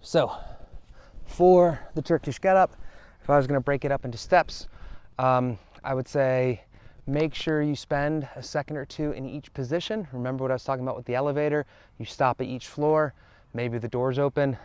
So for the Turkish getup, if I was going to break it up into steps, I would say make sure you spend a second or two in each position. Remember what I was talking about with the elevator? You stop at each floor, maybe the door's open.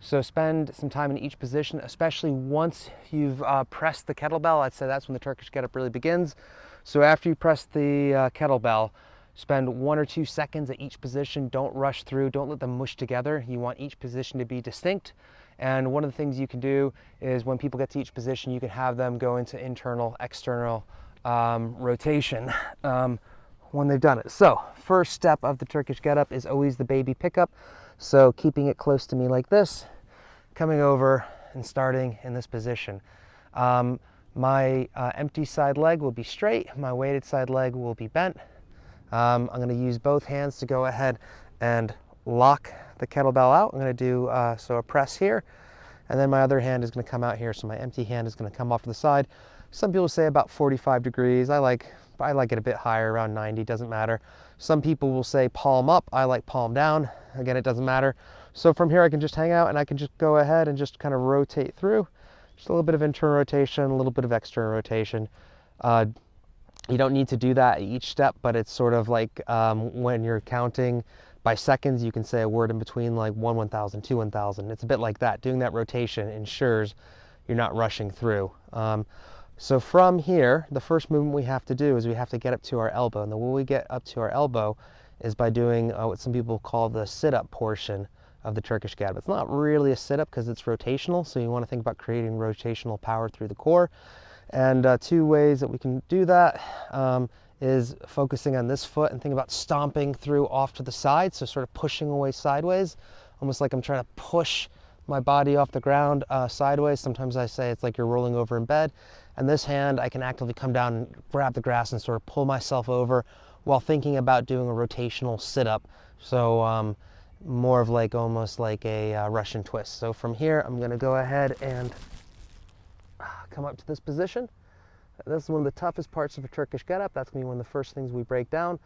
So spend some time in each position, especially once you've pressed the kettlebell. I'd say that's when the Turkish getup really begins. So after you press the kettlebell, spend 1 or 2 seconds at each position. Don't rush through, don't let them mush together. You want each position to be distinct. And one of the things you can do is when people get to each position, you can have them go into internal, external rotation when they've done it. So first step of the Turkish getup is always the baby pickup. So keeping it close to me like this, coming over and starting in this position. My empty side leg will be straight, my weighted side leg will be bent. I'm going to use both hands to go ahead and lock the kettlebell out. I'm going to do so a press here, and then my other hand is going to come out here. So my empty hand is going to come off to the side. Some people say about 45 degrees. I like it a bit higher, around 90, doesn't matter. Some people will say palm up. I like palm down. Again, it doesn't matter. So from here I can just hang out and I can just go ahead and just kind of rotate through. Just a little bit of internal rotation, a little bit of external rotation. You don't need to do that at each step, but it's sort of like when you're counting by seconds, you can say a word in between, like 1 1000, 2 1000. It's a bit like that. Doing that rotation ensures you're not rushing through. So from here, the first movement we have to do is we have to get up to our elbow. And the way we get up to our elbow is by doing what some people call the sit-up portion of the Turkish getup. It's not really a sit-up because it's rotational, so you want to think about creating rotational power through the core. And 2 ways that we can do that is focusing on this foot and think about stomping through off to the side, so sort of pushing away sideways, almost like I'm trying to push my body off the ground sideways. Sometimes I say it's like you're rolling over in bed. And this hand, I can actively come down and grab the grass and sort of pull myself over while thinking about doing a rotational sit-up. So more of like almost like a Russian twist. So from here, I'm going to go ahead and come up to this position. This is one of the toughest parts of a Turkish getup. That's going to be one of the first things we break down.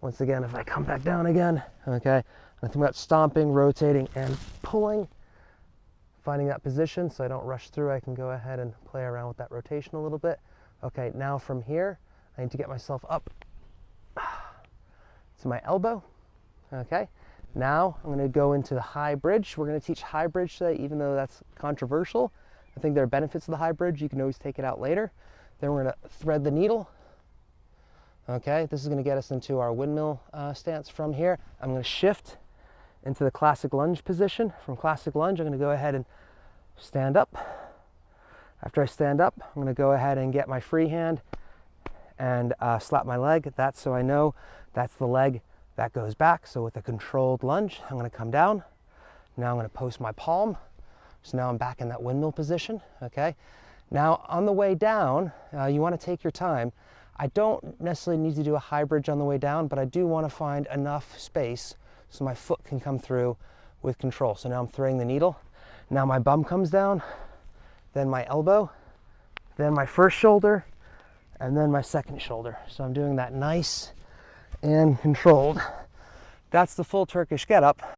Once again, if I come back down again, okay, I think about stomping, rotating, and pulling. Finding that position so I don't rush through. I can go ahead and play around with that rotation a little bit. Okay, now from here, I need to get myself up to my elbow. Okay, now I'm going to go into the high bridge. We're going to teach high bridge today, even though that's controversial. I think there are benefits of the high bridge. You can always take it out later. Then we're going to thread the needle. Okay, this is going to get us into our windmill stance. From here, I'm going to shift into the classic lunge position. From classic lunge, I'm going to go ahead and stand up. After I stand up, I'm going to go ahead and get my free hand and slap my leg. That's so I know that's the leg that goes back. So with a controlled lunge, I'm going to come down. Now I'm going to post my palm. So now I'm back in that windmill position. Okay. Now on the way down, you want to take your time. I don't necessarily need to do a high bridge on the way down, but I do want to find enough space so my foot can come through with control. So now I'm throwing the needle. Now my bum comes down, then my elbow, then my first shoulder, and then my second shoulder. So I'm doing that nice and controlled. That's the full Turkish getup.